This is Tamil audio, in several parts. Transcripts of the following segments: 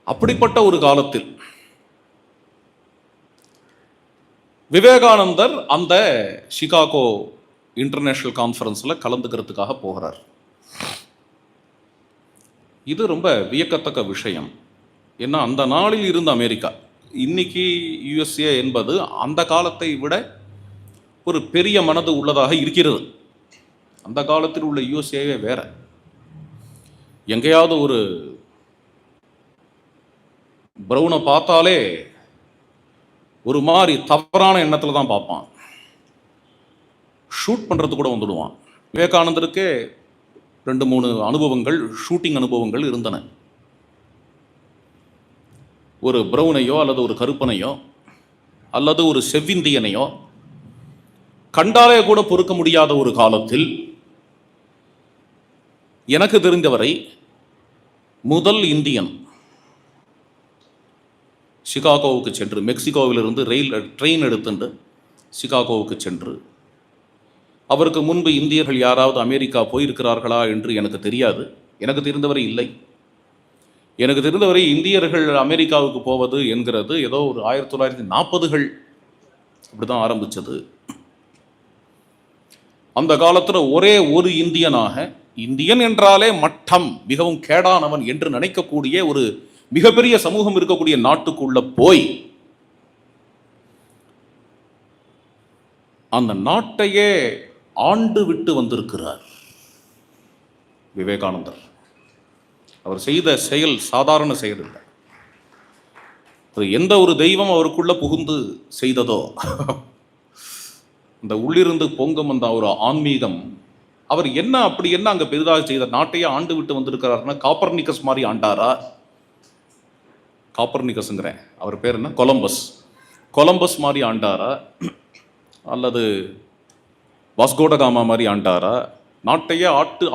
அப்படிப்பட்ட ஒரு காலத்தில் விவேகானந்தர் அந்த சிகாகோ இன்டர்நேஷனல் கான்ஃபரன்ஸில் கலந்துக்கிறதுக்காக போகிறார். இது ரொம்ப வியக்கத்தக்க விஷயம். ஏன்னா அந்த நாளில் இருந்த அமெரிக்கா, இன்னைக்கு யுஎஸ்ஏ என்பது அந்த காலத்தை விட ஒரு பெரிய மனது உள்ளதாக இருக்கிறது. அந்த காலத்தில் உள்ள யுஎஸ்ஏவே வேற. எங்கேயாவது ஒரு பிரவுனை பார்த்தாலே ஒரு மாதிரி தவறான எண்ணத்தில் தான் பார்ப்பான், ஷூட் பண்ணுறது கூட வந்துடுவான். விவேகானந்தருக்கே 2-3 அனுபவங்கள், ஷூட்டிங் அனுபவங்கள் இருந்தன. ஒரு பிரவுனையோ அல்லது ஒரு கருப்பனையோ அல்லது ஒரு செவ்விந்தியனையோ கண்டாலே கூட பொறுக்க முடியாத ஒரு காலத்தில் எனக்கு தெரிந்தவரை முதல் இந்தியன் சிகாகோவுக்கு சென்று, மெக்சிகோவிலிருந்து ட்ரெயின் எடுத்துட்டு சிகாகோவுக்கு சென்று, அவருக்கு முன்பு இந்தியர்கள் யாராவது அமெரிக்கா போயிருக்கிறார்களா என்று எனக்கு தெரியாது, எனக்கு தெரிந்தவரை இல்லை. எனக்கு தெரிந்தவரை இந்தியர்கள் அமெரிக்காவுக்கு போவது என்கிறது ஏதோ ஒரு 1940கள் அப்படி தான் ஆரம்பித்தது. அந்த காலத்தில் ஒரே ஒரு இந்தியனாக, இந்தியன் என்றாலே மட்டம், மிகவும் கேடானவன் என்று நினைக்கக்கூடிய ஒரு மிகப்பெரிய சமூகம் இருக்கக்கூடிய நாட்டுக்குள்ள போய் அந்த நாட்டையே ஆண்டு விட்டு வந்திருக்கிறார் விவேகானந்தர். அவர் செய்த செயல் சாதாரண செயல் இல்லை. எந்த ஒரு தெய்வம் அவருக்குள்ள புகுந்து செய்ததோ, அந்த உள்ளிருந்து பொங்கும் அந்த ஒரு ஆன்மீகம், அவர் என்ன அப்படி என்ன அங்க பெரிதாக செய்த, நாட்டையே ஆண்டு விட்டு வந்திருக்கிறார்னா காப்பர்னிக்கஸ் மாதிரி ஆண்டாரா? காப்பர்னிக்கஸ்ங்கிறேன், அவர் பேர் என்ன, கொலம்பஸ் மாதிரி ஆண்டாரா? அல்லது வாஸ்கோடகாமா மாதிரி ஆண்டாரா? நாட்டையே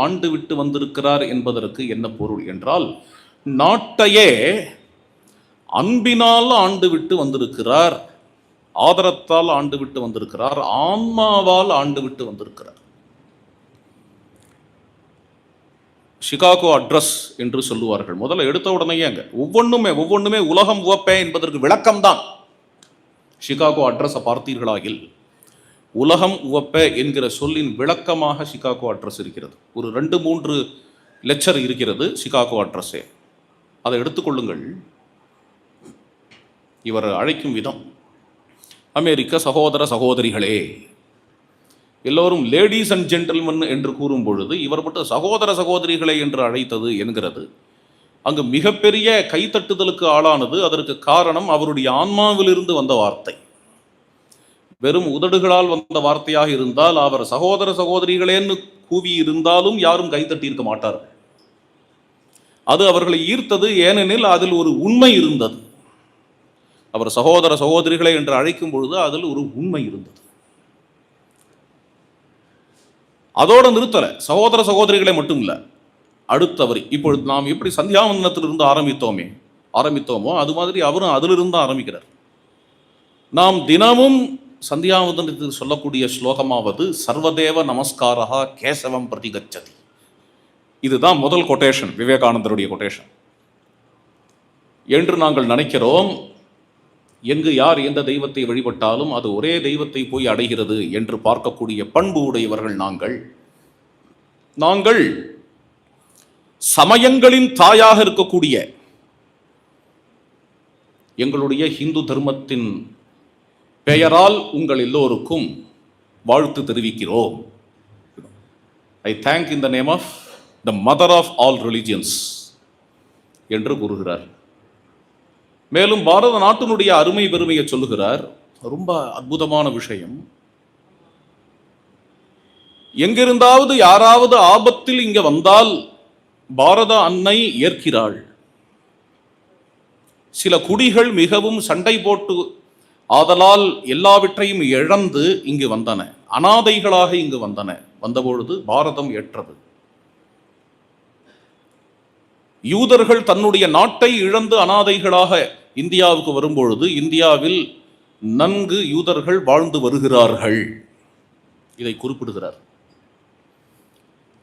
ஆண்டு விட்டு வந்திருக்கிறார் என்பதற்கு என்ன பொருள் என்றால், நாட்டையே அன்பினால் ஆண்டு விட்டு வந்திருக்கிறார், ஆதரத்தால் ஆண்டு விட்டு வந்திருக்கிறார், ஆன்மாவால் ஆண்டு விட்டு வந்திருக்கிறார். சிகாகோ அட்ரஸ் என்று சொல்லுவார்கள். முதல்ல எடுத்த உடனேயே அங்க ஒவ்வொன்றுமே உலகம் உவப்பே என்பதற்கு விளக்கம்தான். சிகாகோ அட்ரஸை பார்த்தீர்களாகில் உலகம் உவப்ப என்கிற சொல்லின் விளக்கமாக சிகாகோ அட்ரஸ் இருக்கிறது. ஒரு 2-3 லெக்சர் இருக்கிறது சிகாகோ அட்ரஸே. அதை எடுத்துக்கொள்ளுங்கள். இவர் அழைக்கும் விதம், அமெரிக்க சகோதர சகோதரிகளே, எல்லோரும் லேடிஸ் அண்ட் ஜென்டில்மன் என்று கூறும் பொழுது இவர் மட்டும் சகோதர சகோதரிகளை என்று அழைத்தது என்கிறது அங்கு மிகப்பெரிய கைத்தட்டுதலுக்கு ஆளானது. அதற்கு காரணம் அவருடைய ஆன்மாவிலிருந்து வந்த வார்த்தை. வெறும் உதடுகளால் வந்த வார்த்தையாக இருந்தால், அவர் சகோதர சகோதரிகளேன்னு கூவி இருந்தாலும் யாரும் கைத்தட்டி இருக்க மாட்டார்கள். அது அவர்களை ஈர்த்தது, ஏனெனில் அதில் ஒரு உண்மை இருந்தது. அவர் சகோதர சகோதரிகளை என்று அழைக்கும் பொழுது அதில் ஒரு உண்மை இருந்தது. அதோடு நிறுத்தல, சகோதர சகோதரிகளை மட்டும் இல்லை, அடுத்தவர் இப்பொழுது நாம் எப்படி சந்தியாவந்தனத்திலிருந்து ஆரம்பித்தோமோ அது மாதிரி அவரும் அதிலிருந்து ஆரம்பிக்கிறார். நாம் தினமும் சந்தியாவந்தனத்தில் சொல்லக்கூடிய ஸ்லோகமாவது சர்வதேவ நமஸ்காரா கேசவம் பிரதிகச்சதி. இதுதான் முதல் கொட்டேஷன், விவேகானந்தருடைய கொட்டேஷன் என்று நாங்கள் நினைக்கிறோம். எங்கு யார் எந்த தெய்வத்தை வழிபட்டாலும் அது ஒரே தெய்வத்தை போய் அடைகிறது என்று பார்க்கக்கூடிய பண்பு உடையவர்கள் நாங்கள் சமயங்களின் தாயாக இருக்கக்கூடிய எங்களுடைய ஹிந்து தர்மத்தின் பெயரால் உங்கள் எல்லோருக்கும் வாழ்த்து தெரிவிக்கிறோம். I thank in the name of the mother of all religions என்று கூறுகிறார். மேலும் பாரத நாட்டினுடைய அருமை பெருமையை சொல்லுகிறார். ரொம்ப அற்புதமான விஷயம். எங்கிருந்தாவது யாராவது ஆபத்தில் இங்க வந்தால் பாரத அன்னை ஏற்கிறாள். சில குடிகள் மிகவும் சண்டை போட்டு ஆதலால் எல்லாவற்றையும் இழந்து இங்கு வந்தன, அனாதைகளாக இங்கு வந்தபொழுது பாரதம் ஏற்றது. யூதர்கள் தன்னுடைய நாட்டை இழந்து அனாதைகளாக இந்தியாவுக்கு வரும்பொழுது இந்தியாவில் நன்கு யூதர்கள் வாழ்ந்து வருகிறார்கள். இதை குறிப்பிடுகிறார்.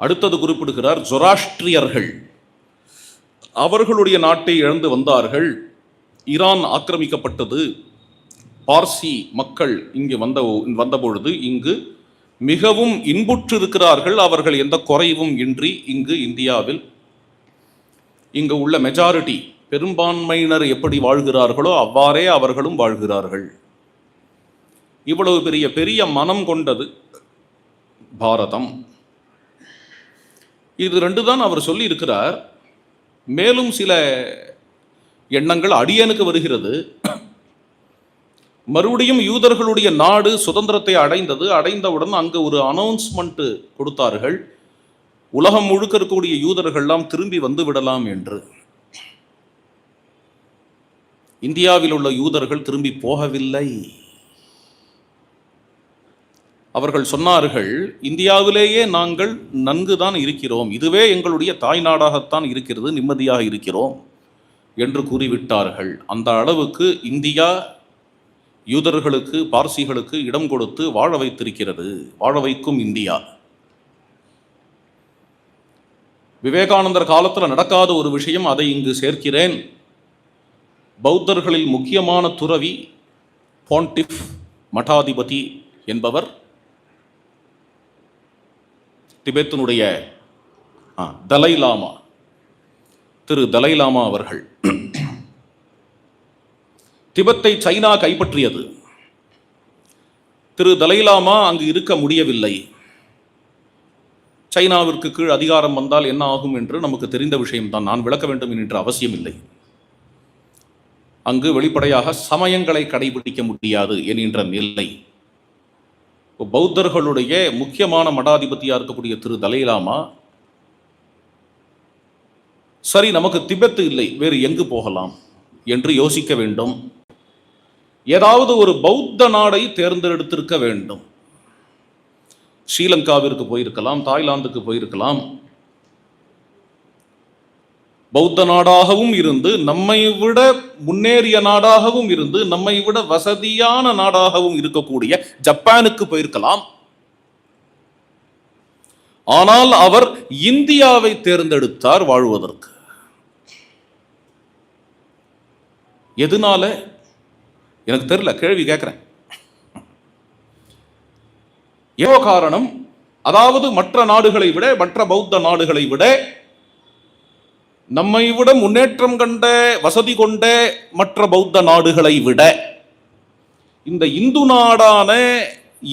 அடுத்தது குறிப்பிடுகிறார், ஜொராஸ்ட்ரியர்கள் அவர்களுடைய நாட்டை இழந்து வந்தார்கள். ஈரான் ஆக்கிரமிக்கப்பட்டது. பார்சி மக்கள் இங்கு வந்தபொழுது இங்கு மிகவும் இன்புற்றிருக்கிறார்கள். அவர்கள் எந்த குறைவும் இன்றி இங்கு இந்தியாவில் இங்கு உள்ள மெஜாரிட்டி பெரும்பான்மையினர் எப்படி வாழ்கிறார்களோ அவ்வாறே அவர்களும் வாழ்கிறார்கள். இவ்வளவு பெரிய பெரிய மனம் கொண்டது பாரதம். இது ரெண்டு தான் அவர் சொல்லி இருக்கிறார். மேலும் சில எண்ணங்கள் அடியனுக்கு வருகிறது. மறுபடியும் யூதர்களுடைய நாடு சுதந்திரத்தை அடைந்தவுடன் அங்கு ஒரு அனௌன்ஸ்மெண்ட் கொடுத்தார்கள், உலகம் முழுக்க இருக்கக்கூடிய யூதர்கள்லாம் திரும்பி வந்து விடலாம் என்று. இந்தியாவில் உள்ள யூதர்கள் திரும்பி போகவில்லை. அவர்கள் சொன்னார்கள், இந்தியாவிலேயே நாங்கள் நன்குதான் இருக்கிறோம், இதுவே எங்களுடைய தாய் நாடாகத்தான் இருக்கிறது, நிம்மதியாக இருக்கிறோம் என்று கூறிவிட்டார்கள். அந்த அளவுக்கு இந்தியா யூதர்களுக்கு பார்சிகளுக்கு இடம் கொடுத்து வாழ வைத்திருக்கிறது, வாழ வைக்கும் இந்தியா. விவேகானந்தர் காலத்தில் நடக்காத ஒரு விஷயம், அதை இங்கு சேர்க்கிறேன். பௌத்தர்களில் முக்கியமான துறவி பாண்டிஃப் மடாதிபதி என்பவர் திபெத்தினுடைய தலைலாமா, திரு தலைலாமா அவர்கள். திபெத்தை சைனா கைப்பற்றியது. திரு தலைலாமா அங்கு இருக்க முடியவில்லை. சைனாவிற்கு கீழ் அதிகாரம் வந்தால் என்ன ஆகும் என்று நமக்கு தெரிந்த விஷயம்தான், நான் விளக்க வேண்டும் என்ற அவசியம் இல்லை. அங்கு வெளிப்படையாக சமயங்களை கடைபிடிக்க முடியாது என்கின்ற நிலை. பௌத்தர்களுடைய முக்கியமான மடாதிபதியாக இருக்கக்கூடிய திரு தலைலாமா, சரி நமக்கு திபெத்து இல்லை, வேறு எங்கு போகலாம் என்று யோசிக்க வேண்டும். ஏதாவது ஒரு பௌத்த நாடை தேர்ந்தெடுத்திருக்க வேண்டும். ஸ்ரீலங்காவிற்கு போயிருக்கலாம், தாய்லாந்துக்கு போயிருக்கலாம். பௌத்த நாடாகவும் இருந்து, நம்மை விட முன்னேறிய நாடாகவும் இருந்து, நம்மை விட வசதியான நாடாகவும் இருக்கக்கூடிய ஜப்பானுக்கு போயிருக்கலாம். ஆனால் அவர் இந்தியாவை தேர்ந்தெடுத்தார் வாழ்வதற்கு. எதனால எனக்கு தெரியல, கேள்வி கேட்கிறேன். ஏதோ காரணம். அதாவது மற்ற நாடுகளை விட, மற்ற பௌத்த நாடுகளை விட, நம்மை விட முன்னேற்றம் கண்ட வசதி கொண்ட மற்ற பௌத்த நாடுகளை விட இந்த இந்து நாடான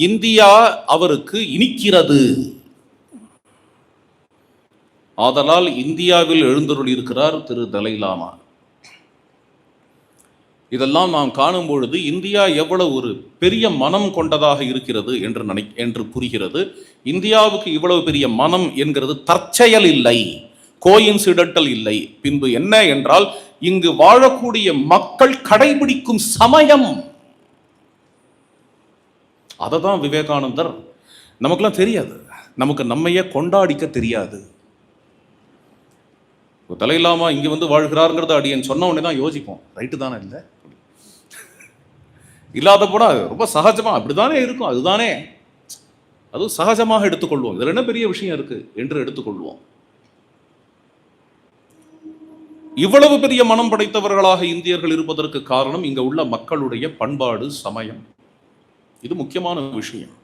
இந்தியா அவருக்கு இனிக்கிறது. ஆதலால் இந்தியாவில் எழுந்தருளி இருக்கிறார் திரு தலைலாமா. இதெல்லாம் நாம் காணும் பொழுது இந்தியா எவ்வளவு ஒரு பெரிய மனம் கொண்டதாக இருக்கிறது என்று புரிகிறது. இந்தியாவுக்கு இவ்வளவு பெரிய மனம் என்கிறது தற்செயல் இல்லை, கோயின்சிடென்டல் இல்லை. பின்பு என்ன என்றால், இங்கு வாழக்கூடிய மக்கள் கடைபிடிக்கும் சமயம். அதை தான் விவேகானந்தர், நமக்கெல்லாம் தெரியாது, நமக்கு நம்மையே கொண்டாடிக்க தெரியாது. தலையில்லாமா இங்கே வந்து வாழ்கிறாருங்கிறது அடியன் சொன்ன உடனே தான் யோசிப்போம், ரைட்டு தானே? இல்லை இல்லாத போனா ரொம்ப சகஜமா அப்படித்தானே இருக்கும், அதுதானே, அது சகஜமாக எடுத்துக்கொள்வோம். இதில் என்ன பெரிய விஷயம் இருக்கு என்று எடுத்துக்கொள்வோம். இவ்வளவு பெரிய மனம் படைத்தவர்களாக இந்தியர்கள் இருப்பதற்கு காரணம் இங்க உள்ள மக்களுடைய பண்பாடு, சமயம். இது முக்கியமான விஷயம்.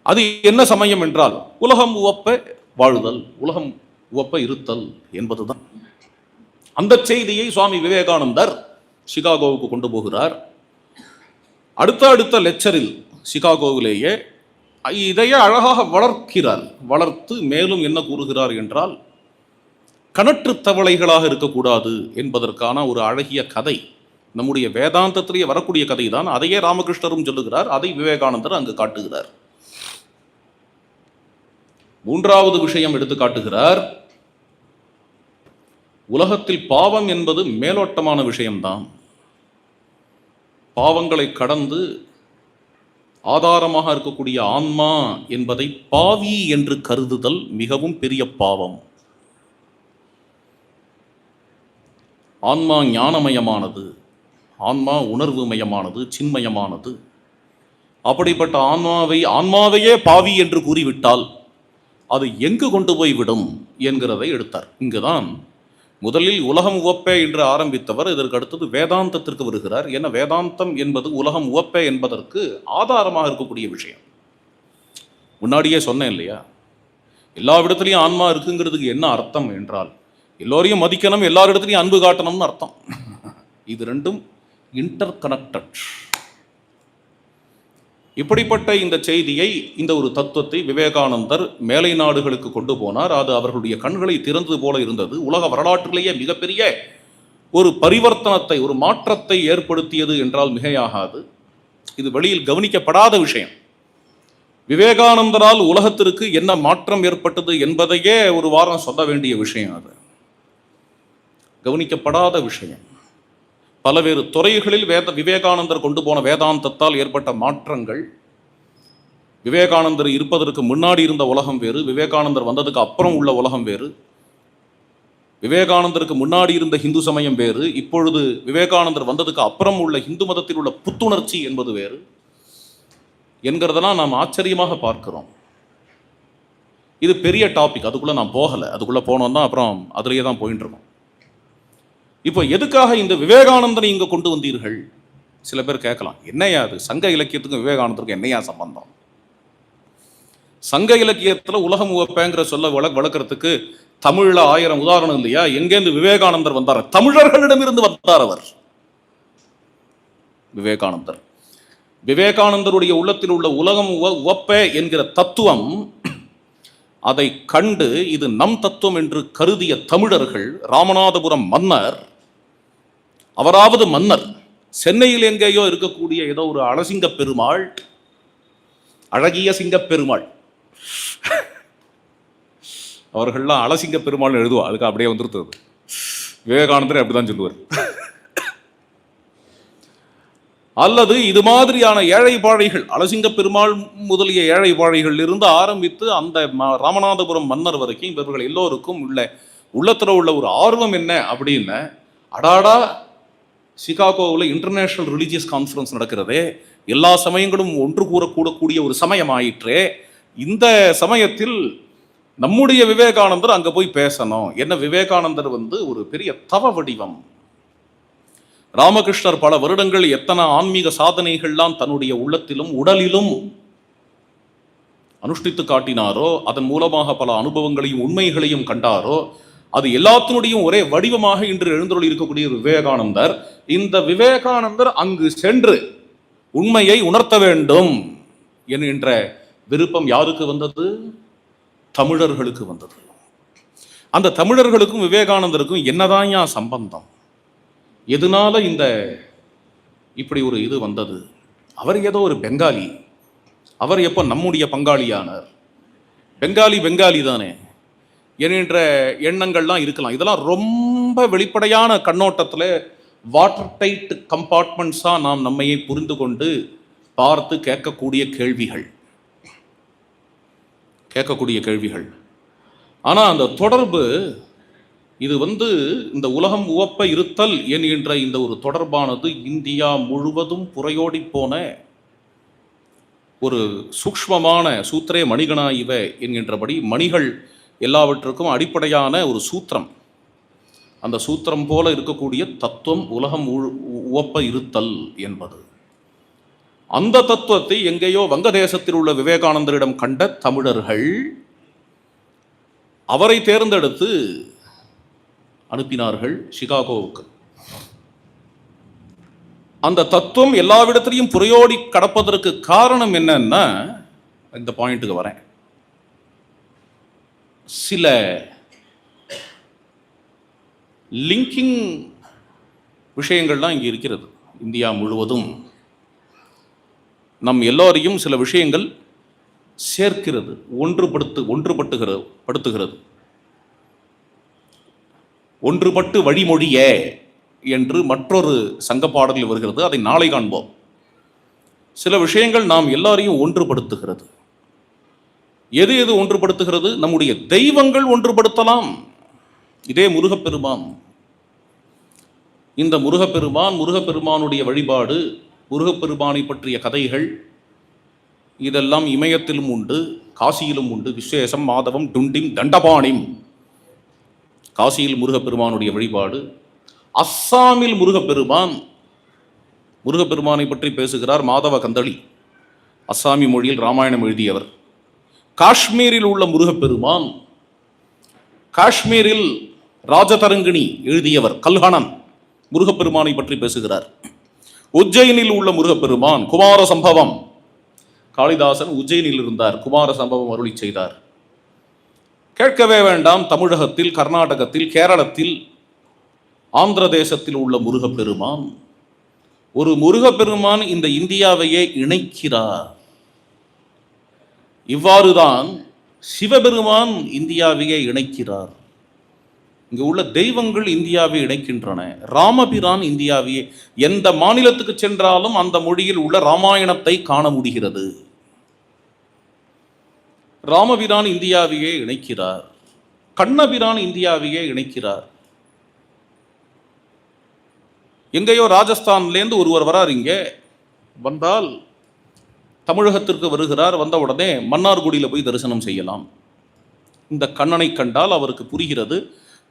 அது என்ன சமயம் என்றால், உலகம் உவப்ப வாழுதல், உலகம் உவப்ப இருத்தல் என்பதுதான். அந்த செய்தியை சுவாமி விவேகானந்தர் சிகாகோவுக்கு கொண்டு போகிறார். அடுத்த லெக்சரில் சிகாகோவிலேயே இதையே அழகாக வளர்க்கிறார். வளர்த்து மேலும் என்ன கூறுகிறார் என்றால், கணற்று தவளைகளாக இருக்கக்கூடாது என்பதற்கான ஒரு அழகிய கதை, நம்முடைய வேதாந்தத்திலேயே வரக்கூடிய கதை தான். அதையே ராமகிருஷ்ணரும் சொல்லுகிறார், அதை விவேகானந்தர் அங்கு காட்டுகிறார். மூன்றாவது விஷயம் எடுத்து காட்டுகிறார். உலகத்தில் பாவம் என்பது மேலோட்டமான விஷயம்தான். பாவங்களை கடந்து ஆதாரமாக இருக்கக்கூடிய ஆன்மா என்பதை பாவி என்று கருதுதல் மிகவும் பெரிய பாவம். ஆன்மா ஞானமயமானது, ஆன்மா உணர்வு மயமானது, சின்மயமானது. அப்படிப்பட்ட ஆன்மாவையே பாவி என்று கூறிவிட்டால் அது எங்கு கொண்டு போய் விடும் என்கிறதை எடுத்தார். இங்குதான் முதலில் உலகம் உவப்பே என்று ஆரம்பித்தவர் இதற்கு அடுத்தது வேதாந்தத்திற்கு வருகிறார். ஏன்னா வேதாந்தம் என்பது உலகம் உவப்பே என்பதற்கு ஆதாரமாக இருக்கக்கூடிய விஷயம். முன்னாடியே சொன்னேன் இல்லையா, எல்லா இடத்துலையும் ஆன்மா இருக்குங்கிறதுக்கு என்ன அர்த்தம் என்றால் எல்லோரையும் மதிக்கணும், எல்லாரிடத்துலையும் அன்பு காட்டணும்னு அர்த்தம். இது ரெண்டும் இன்டர் கனெக்டட். இப்படிப்பட்ட இந்த செய்தியை, இந்த ஒரு தத்துவத்தை விவேகானந்தர் மேலை நாடுகளுக்கு கொண்டு போனார். அது அவர்களுடைய கண்களை திறந்தது போல இருந்தது. உலக வரலாற்றிலேயே மிகப்பெரிய ஒரு பரிவர்த்தனத்தை, ஒரு மாற்றத்தை ஏற்படுத்தியது என்றால் மிகையாகாது. இது வெளியில் கவனிக்கப்படாத விஷயம். விவேகானந்தரால் உலகத்திற்கு என்ன மாற்றம் ஏற்பட்டது என்பதையே ஒரு வாரம் சொல்ல வேண்டிய விஷயம். அது கவனிக்கப்படாத விஷயம். பல்வேறு துறைகளில் விவேகானந்தர் கொண்டு போன வேதாந்தத்தால் ஏற்பட்ட மாற்றங்கள், விவேகானந்தர் இருப்பதற்கு முன்னாடி இருந்த உலகம் வேறு, விவேகானந்தர் வந்ததுக்கு அப்புறம் உள்ள உலகம் வேறு, விவேகானந்தருக்கு முன்னாடி இருந்த இந்து சமயம் வேறு, இப்பொழுது விவேகானந்தர் வந்ததுக்கு அப்புறம் உள்ள இந்து மதத்தில் உள்ள புத்துணர்ச்சி என்பது வேறு என்கிறதெல்லாம் நாம் ஆச்சரியமாக பார்க்கிறோம். இது பெரிய டாபிக், அதுக்குள்ள நான் போகலை. அதுக்குள்ள போனோம்னா அப்புறம் அதுலேயே தான் போயிட்டு இருக்கோம். இப்போ எதுக்காக இந்த விவேகானந்தரை இங்கே கொண்டு வந்தீர்கள்? சில பேர் கேட்கலாம், என்னையா அது சங்க இலக்கியத்துக்கும் விவேகானந்தருக்கும் என்னையா சம்பந்தம்? சங்க இலக்கியத்தில் உலகம் உவப்பேங்கிற சொல்ல வளர்க்கறதுக்கு தமிழில் 1000 உதாரணம் இல்லையா? எங்கேருந்து விவேகானந்தர் வந்தார்? தமிழர்களிடமிருந்து வந்தார் அவர். விவேகானந்தருடைய உள்ளத்தில் உள்ள உலகம் உவப்பே என்கிற தத்துவம், அதை கண்டு இது நம் தத்துவம் என்று கருதிய தமிழர்கள், ராமநாதபுரம் மன்னர், அவராவது மன்னர், சென்னையில் எங்கேயோ இருக்கக்கூடிய ஏதோ ஒரு அழசிங்க பெருமாள், அழகிய சிங்க பெருமாள், அவர்கள்லாம் அழசிங்க பெருமாள் எழுதுவா, அதுக்கு அப்படியே வந்துருத்தது. விவேகானந்தர் அப்படிதான் சொல்லுவார். அல்லது இது மாதிரியான ஏழை பாழைகள், அழசிங்க பெருமாள் முதலிய ஏழை பாழைகள் இருந்து ஆரம்பித்து அந்த ராமநாதபுரம் மன்னர் வரைக்கும் இவர்கள் எல்லோருக்கும் உள்ளத்துல உள்ள ஒரு ஆர்வம் என்ன அப்படின்னு, அடாடா சிகாகோவில் இன்டர்நேஷனல் ரிலீஜியஸ் கான்ஃபரன்ஸ் நடக்கிறதே, எல்லா சமயங்களும் ஒன்று கூறக்கூடக்கூடிய ஒரு சமயம் ஆயிற்றே, இந்த சமயத்தில் நம்முடைய விவேகானந்தர் அங்கே போய் பேசணும். என்ன, விவேகானந்தர் ஒரு பெரிய தவ வடிவம். ராமகிருஷ்ணர் பல வருடங்கள் எத்தனை ஆன்மீக சாதனைகள்லாம் தன்னுடைய உள்ளத்திலும் உடலிலும் அனுஷ்டித்து காட்டினாரோ, அதன் மூலமாக பல அனுபவங்களையும் உண்மைகளையும் கண்டாரோ, அது எல்லாத்தினுடையும் ஒரே வடிவமாக இன்று எழுந்தருளி இருக்கக்கூடிய விவேகானந்தர். இந்த விவேகானந்தர் அங்கு சென்று உண்மையை உணர்த்த வேண்டும் என்கின்ற விருப்பம் யாருக்கு வந்தது? தமிழர்களுக்கு வந்தது. அந்த தமிழர்களுக்கும் விவேகானந்தருக்கும் என்னதான் சம்பந்தம்? எதனால இந்த இப்படி ஒரு இது வந்தது? அவர் ஏதோ ஒரு பெங்காலி, அவர் எப்போ நம்முடைய பங்காளியானார்? பெங்காலி தானே என்கின்ற எண்ணங்கள்லாம் இருக்கலாம். இதெல்லாம் ரொம்ப வெளிப்படையான கண்ணோட்டத்தில் வாட்டர் டைட் கம்பார்ட்மெண்ட்ஸாக நாம் நம்மையை புரிந்து கொண்டு பார்த்து கேட்கக்கூடிய கேள்விகள். ஆனால் அந்த தொடர்பு, இது இந்த உலகம் உவப்ப இருத்தல் என்கின்ற இந்த ஒரு தொடர்பானது இந்தியா முழுவதும் புறையோடி போன ஒரு சூக்ஷ்மமான சூத்திரே மணிகணா இவ என்கின்றபடி மணிகள் எல்லாவற்றுக்கும் அடிப்படையான ஒரு சூத்திரம். அந்த சூத்திரம் போல இருக்கக்கூடிய தத்துவம் உலகம் உவப்ப இருத்தல் என்பது. அந்த தத்துவத்தை எங்கேயோ வங்கதேசத்தில் உள்ள விவேகானந்தரிடம் கண்ட தமிழர்கள் அவரை தேர்ந்தெடுத்து அனுப்பினார்கள் சிகாகோவுக்கு. அந்த தத்துவம் எல்லாவிடத்திலையும் புறையோடி கடப்பதற்கு காரணம் என்னன்னா, இந்த பாயிண்ட்டுக்கு வரேன். சில லிங்கிங் விஷயங்கள்லாம் இங்கே இருக்கிறது. இந்தியா முழுவதும் நம் எல்லோரையும் சில விஷயங்கள் சேர்க்கிறது, ஒன்றுபடுத்துகிறது. ஒன்றுபட்டு வழிமொழியே என்று மற்றொரு சங்க பாடலில் வருகிறது. அதை நாளை காண்போம். சில விஷயங்கள் நாம் எல்லாரையும் ஒன்றுபடுத்துகிறது. எது ஒன்றுபடுத்துகிறது? நம்முடைய தெய்வங்கள் ஒன்றுபடுத்தலாம். இதே முருகப்பெருமான், இந்த முருகப்பெருமானுடைய வழிபாடு, முருகப்பெருமானை பற்றிய கதைகள் இதெல்லாம் இமயத்திலும் உண்டு, காசியிலும் உண்டு. விஸ்வேசம், மாதவம், டுண்டிம், தண்டபாணிம், காசியில் முருகப்பெருமானுடைய வழிபாடு. அஸ்ஸாமில் முருகப்பெருமானை பற்றி பேசுகிறார் மாதவ கந்தளி, அஸ்ஸாமி மொழியில் ராமாயணம் எழுதியவர். காஷ்மீரில் உள்ள முருகப்பெருமான், காஷ்மீரில் ராஜதரங்கிணி எழுதியவர் கல்ஹணன் முருகப்பெருமானை பற்றி பேசுகிறார். உஜ்ஜயினில் உள்ள முருகப்பெருமான் குமார சம்பவம், காளிதாசன் உஜ்ஜயினில் இருந்தார், குமார சம்பவம் அருளி செய்தார். கேட்கவே வேண்டாம், தமிழகத்தில், கர்நாடகத்தில், கேரளத்தில், ஆந்திர தேசத்தில் உள்ள முருகப்பெருமான். ஒரு முருகப்பெருமான் இந்த இந்தியாவையே இணைக்கிறார். இவ்வாறுதான் சிவபெருமான் இந்தியாவையே இணைக்கிறார். இங்கு உள்ள தெய்வங்கள் இந்தியாவை இணைக்கின்றன. ராமபிரான் இந்தியாவையே, எந்த மாநிலத்துக்கு சென்றாலும் அந்த மொழியில் உள்ள ராமாயணத்தை காண முடிகிறது. ராமபிரான் இந்தியாவையே இணைக்கிறார். கண்ணபிரான் இந்தியாவையே இணைக்கிறார். எங்கேயோ ராஜஸ்தான்லேருந்து ஒருவர் வரார், இங்கே வந்தால் தமிழகத்திற்கு வருகிறார். வந்த உடனே மன்னார்குடியில் போய் தரிசனம் செய்யலாம். இந்த கண்ணனை கண்டால் அவருக்கு புரிகிறது,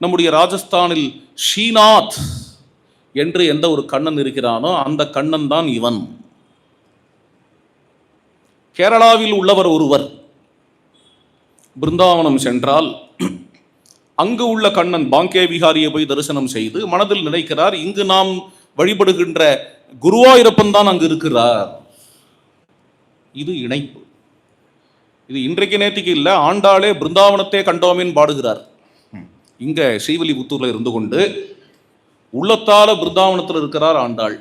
நம்முடைய ராஜஸ்தானில் ஸ்ரீநாத் என்று எந்த ஒரு கண்ணன் இருக்கிறானோ அந்த கண்ணன் தான் இவன். கேரளாவில் உள்ளவர் ஒருவர் பிருந்தாவனம் சென்றால் அங்கு உள்ள கண்ணன் பாங்கே விஹாரியை போய் தரிசனம் செய்து மனதில் நினைக்கிறார், இங்கு நாம் வழிபடுகின்ற குருவாயூரப்பன் தான் அங்கு இருக்கிறார். இது இணைப்பு. இது இன்றைக்கு நேற்றுக்கு இல்லை, ஆண்டாளே பிருந்தாவனத்தை கண்டோமின் பாடுகிறார். இங்க ஸ்ரீவில்லிபுத்தூர்ல இருந்து கொண்டு உள்ளத்தால பிருந்தாவனத்தில் இருக்கிறார் ஆண்டாள்.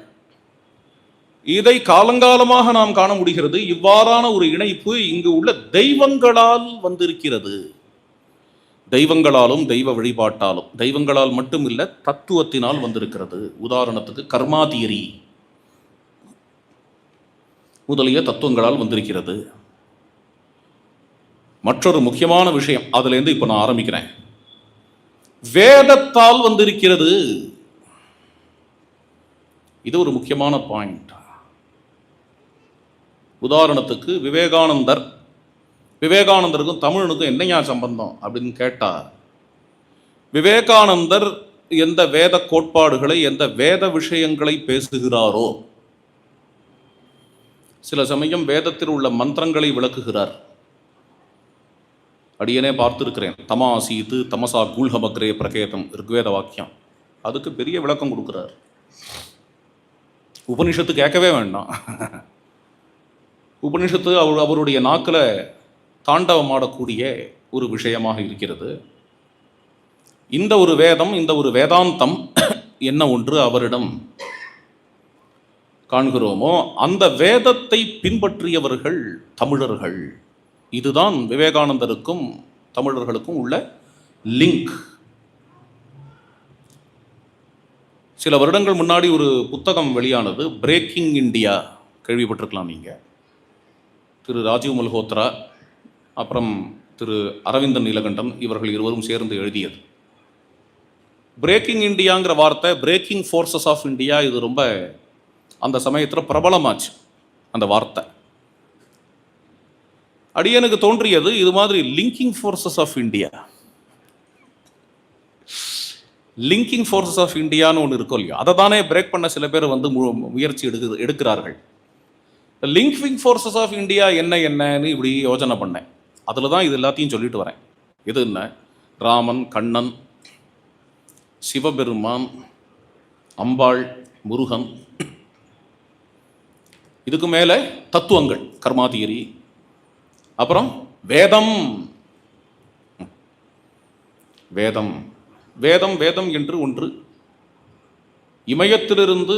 இதை காலங்காலமாக நாம் காண முடிகிறது. இவ்வாறான ஒரு இணைப்பு இங்கு உள்ள தெய்வங்களால் வந்திருக்கிறது. தெய்வங்களாலும் தெய்வ வழிபாட்டாலும், தெய்வங்களால் மட்டும் இல்லை, தத்துவத்தினால் வந்திருக்கிறது. உதாரணத்துக்கு கர்மா தியரி முதலிய தத்துவங்களால் வந்திருக்கிறது. மற்றொரு முக்கியமான விஷயம், அதுலேருந்து இப்போ நான் ஆரம்பிக்கிறேன். வேதத்தால் வந்திருக்கிறது. இது ஒரு முக்கியமான பாயிண்ட். உதாரணத்துக்கு விவேகானந்தருக்கும் தமிழனுக்கும் என்னையா சம்பந்தம் அப்படின்னு கேட்டா, விவேகானந்தர் எந்த வேத கோட்பாடுகளை, எந்த வேத விஷயங்களை பேசுகிறாரோ, சில சமயம் வேதத்தில் உள்ள மந்திரங்களை விளக்குகிறார். அடியனே பார்த்திருக்கிறேன். தமாசீத்து தமசா கூல்ஹமக்ரே பிரகேதம் ரிக்வேத வாக்கியம், அதுக்கு பெரிய விளக்கம் கொடுக்கிறார். உபனிஷத்து கேட்கவே வேண்டாம். உபனிஷத்து அவருடைய நாக்கில் தாண்டவமாடக்கூடிய ஒரு விஷயமாக இருக்கிறது. இந்த ஒரு வேதம், இந்த ஒரு வேதாந்தம் என்ன ஒன்று அவரிடம் காண்கிறோமோ அந்த வேதத்தை பின்பற்றியவர்கள் தமிழர்கள். இதுதான் விவேகானந்தருக்கும் தமிழர்களுக்கும் உள்ள லிங்க். சில வருடங்கள் முன்னாடி ஒரு புத்தகம் வெளியானது, பிரேக்கிங் இந்தியா, கேள்விப்பட்டிருக்கலாம் நீங்கள். திரு ராஜீவ் மல்ஹோத்ரா அப்புறம் திரு அரவிந்தன் நீலகண்டன் இவர்கள் இருவரும் சேர்ந்து எழுதியது. பிரேக்கிங் இந்தியாங்கிற வார்த்தை, பிரேக்கிங் ஃபோர்ஸஸ் ஆஃப் இந்தியா, இது ரொம்ப அந்த சமயத்தில் பிரபலமாச்சு அந்த வார்த்தை. அடியனுக்கு தோன்றியது, இது மாதிரி linking forces of India, linking forces of இந்தியான்னு ஒன்று இருக்கும் இல்லையா, அதை தானே பிரேக் பண்ண சில பேர் வந்து முயற்சி எடுக்கிறார்கள். லிங்கிங் ஃபோர்ஸஸ் ஆஃப் இந்தியா என்னன்னு இப்படி யோசனை பண்ணேன். அதில் தான் இது எல்லாத்தையும் சொல்லிட்டு வரேன். இது என்ன, ராமன், கண்ணன், சிவபெருமான், அம்பாள், முருகன், இதுக்கு மேலே தத்துவங்கள், கர்மா தியரி, அப்புறம் வேதம். வேதம் வேதம் வேதம் என்று ஒன்று இமயத்திலிருந்து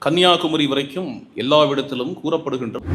கன்னியாகுமரி வரைக்கும் எல்லாவிடத்திலும் கூறப்படுகின்றது.